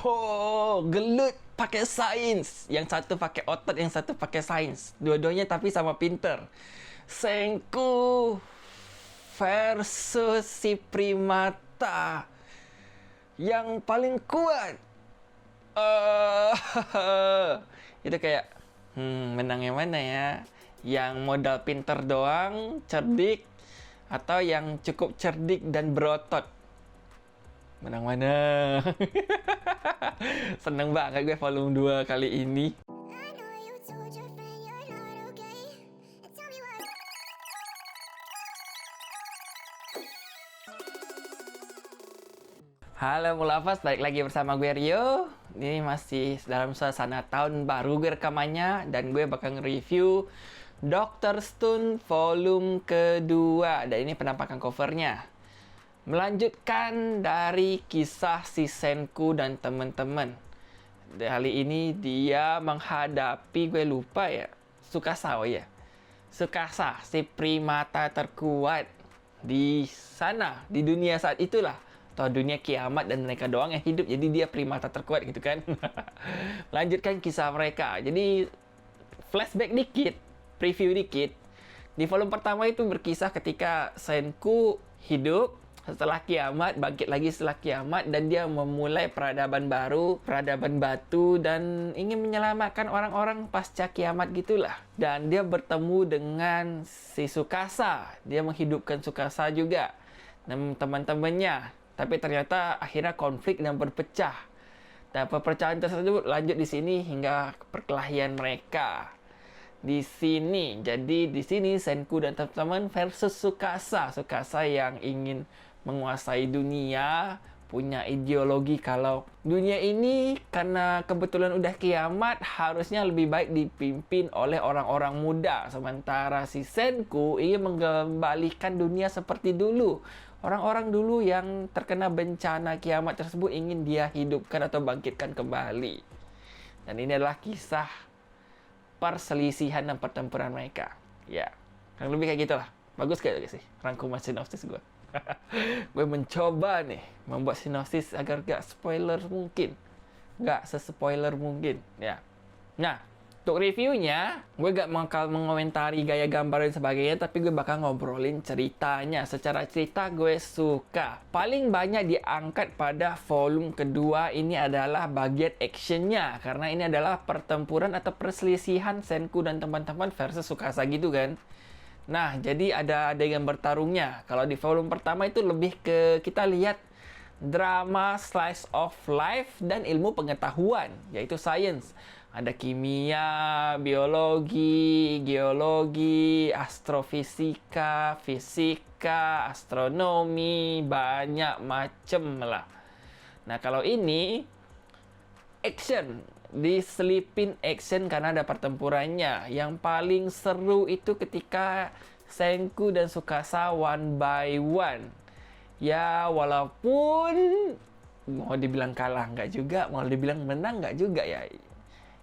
Oh, gelut pakai sains. Yang satu pakai otot, yang satu pakai sains. Dua-duanya tapi sama pinter. Senku versus si primata yang paling kuat. Itu kayak, menang yang mana ya? Yang modal pinter doang, cerdik, atau yang cukup cerdik dan berotot? Menang mana? Seneng banget gue volume 2 kali ini. Halo Mulafaz, balik lagi bersama gue Rio. Ini masih dalam suasana tahun baru gue rekamannya, dan gue bakal nge-review Dr. Stone volume kedua. Dan ini penampakan covernya. Melanjutkan dari kisah si Senku dan teman-teman. Kali ini dia menghadapi, gue lupa ya, Tsukasa, oh ya, Tsukasa, si primata terkuat di sana, di dunia saat itulah, atau dunia kiamat, dan mereka doang yang hidup, jadi dia primata terkuat gitu kan. Lanjutkan kisah mereka. Jadi flashback dikit, preview dikit. Di volume pertama itu berkisah ketika Senku hidup setelah kiamat, bangkit lagi setelah kiamat, dan dia memulai peradaban baru, peradaban batu, dan ingin menyelamatkan orang-orang pasca kiamat gitulah. Dan dia bertemu dengan si Tsukasa. Dia menghidupkan Tsukasa juga dan teman-temannya. Tapi ternyata akhirnya konflik dan berpecah. Dan perpecahan tersebut lanjut di sini hingga perkelahian mereka. Di sini, jadi di sini Senku dan teman-teman versus Tsukasa. Tsukasa yang ingin menguasai dunia, punya ideologi kalau dunia ini karena kebetulan udah kiamat harusnya lebih baik dipimpin oleh orang-orang muda. Sementara si Senku ingin mengembalikan dunia seperti dulu. Orang-orang dulu yang terkena bencana kiamat tersebut ingin dia hidupkan atau bangkitkan kembali. Dan ini adalah kisah perselisihan dan pertempuran mereka. Ya, kurang lebih kayak gitulah. Bagus gak sih rangkuman sinopsis gue? Gue mencoba nih membuat sinopsis agar gak spoiler mungkin, gak sespoiler mungkin ya. Nah, untuk reviewnya gue gak bakal mengomentari gaya gambar dan sebagainya, tapi gue bakal ngobrolin ceritanya. Secara cerita gue suka. Paling banyak diangkat pada volume kedua ini adalah bagian actionnya, karena ini adalah pertempuran atau perselisihan Senku dan teman-teman versus Tsukasa gitu kan. Nah, jadi ada adegan bertarungnya. Kalau di volume pertama itu lebih ke kita lihat drama slice of life dan ilmu pengetahuan, yaitu science. Ada kimia, biologi, geologi, astrofisika, fisika, astronomi, banyak macem lah. Nah, kalau ini action, diselipin action karena ada pertempurannya. Yang paling seru itu ketika Senku dan Tsukasa one by one. Ya, walaupun mau dibilang kalah nggak juga, mau dibilang menang nggak juga ya.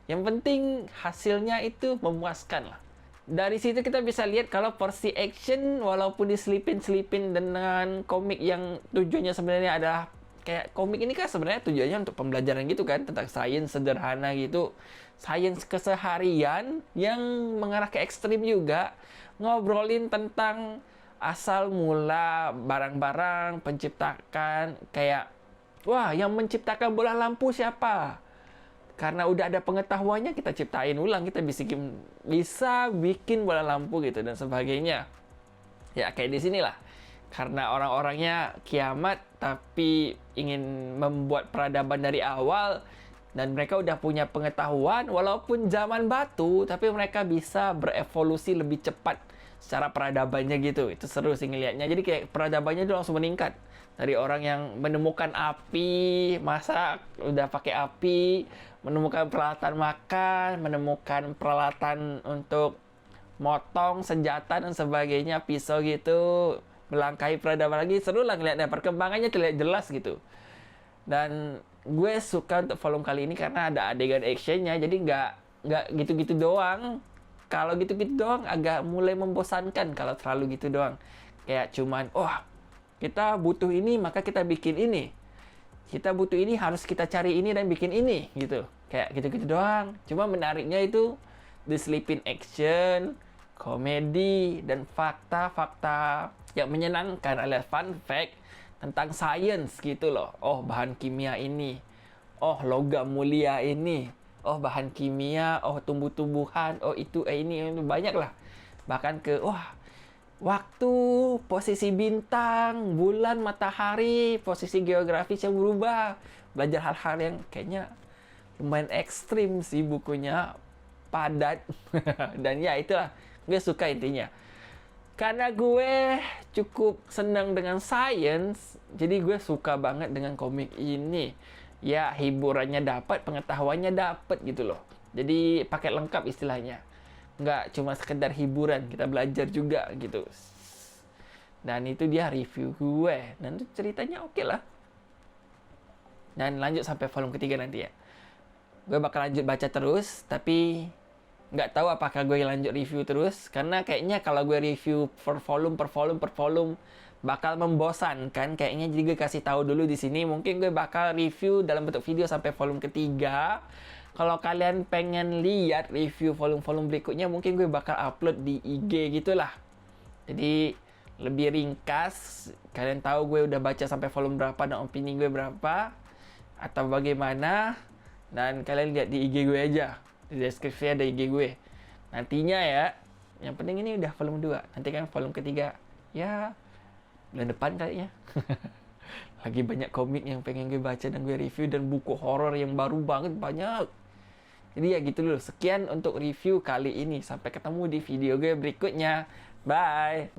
Yang penting hasilnya itu memuaskan lah. Dari situ kita bisa lihat kalau porsi action walaupun diselipin-selipin dengan komik yang tujuannya sebenarnya adalah kayak komik ini kan sebenarnya tujuannya untuk pembelajaran gitu kan, tentang sains sederhana gitu, sains keseharian yang mengarah ke ekstrim juga, ngobrolin tentang asal mula barang-barang, penciptakan kayak, wah, yang menciptakan bola lampu siapa? Karena udah ada pengetahuannya, kita ciptain ulang, kita bisa bikin bola lampu gitu dan sebagainya. Ya kayak di sinilah. Karena orang-orangnya kiamat tapi ingin membuat peradaban dari awal, dan mereka udah punya pengetahuan walaupun zaman batu, tapi mereka bisa berevolusi lebih cepat secara peradabannya gitu. Itu seru sih ngelihatnya. Jadi kayak peradabannya itu langsung meningkat. Dari orang yang menemukan api, masak udah pakai api, menemukan peralatan makan, menemukan peralatan untuk motong senjata dan sebagainya, pisau gitu, melangkahi peradaban lagi. Seru lah ngeliatnya, perkembangannya terlihat jelas gitu. Dan gue suka untuk volume kali ini karena ada adegan actionnya, jadi nggak gitu-gitu doang. Kalau gitu-gitu doang agak mulai membosankan kalau terlalu gitu doang. Kayak cuman, kita butuh ini maka kita bikin ini. kita butuh ini, harus kita cari ini dan bikin ini gitu. Kayak gitu-gitu doang. Cuma menariknya itu the sleeping action, komedi, dan fakta-fakta yang menyenangkan alias fun fact tentang sains gitu loh. Oh, bahan kimia ini. Oh, logam mulia ini. Oh, bahan kimia. Oh, tumbuh-tumbuhan. Oh, itu ini banyak lah. Bahkan ke waktu, posisi bintang, bulan, matahari, posisi geografis yang berubah. Belajar hal-hal yang kayaknya lumayan ekstrim sih bukunya. Padat. Dan ya itulah, gue suka intinya. Karena gue cukup senang dengan sains, jadi gue suka banget dengan komik ini. Ya, hiburannya dapat, pengetahuannya dapat gitu loh. Jadi paket lengkap istilahnya. Nggak cuma sekedar hiburan, kita belajar juga gitu. Dan itu dia review gue. Dan itu ceritanya oke lah. Dan lanjut sampai volume ketiga nanti ya. Gue bakal lanjut baca terus, tapi nggak tahu apakah gue lanjut review terus. Karena kayaknya kalau gue review per volume bakal membosankan kayaknya. Jadi gue kasih tahu dulu di sini. Mungkin gue bakal review dalam bentuk video sampai volume ketiga. Kalau kalian pengen lihat review volume-volume berikutnya, mungkin gue bakal upload di IG gitulah. Jadi lebih ringkas. Kalian tahu gue udah baca sampai volume berapa dan opini gue berapa atau bagaimana. Dan kalian lihat di IG gue aja. Di deskripsi ada IG gue. Nantinya ya, yang penting ini udah volume 2. Nanti kan volume ketiga, ya bulan depan kayaknya. Lagi banyak komik yang pengen gue baca dan gue review, dan buku horor yang baru banget banyak. Jadi ya gitu dulu. Sekian untuk review kali ini. Sampai ketemu di video gue berikutnya. Bye.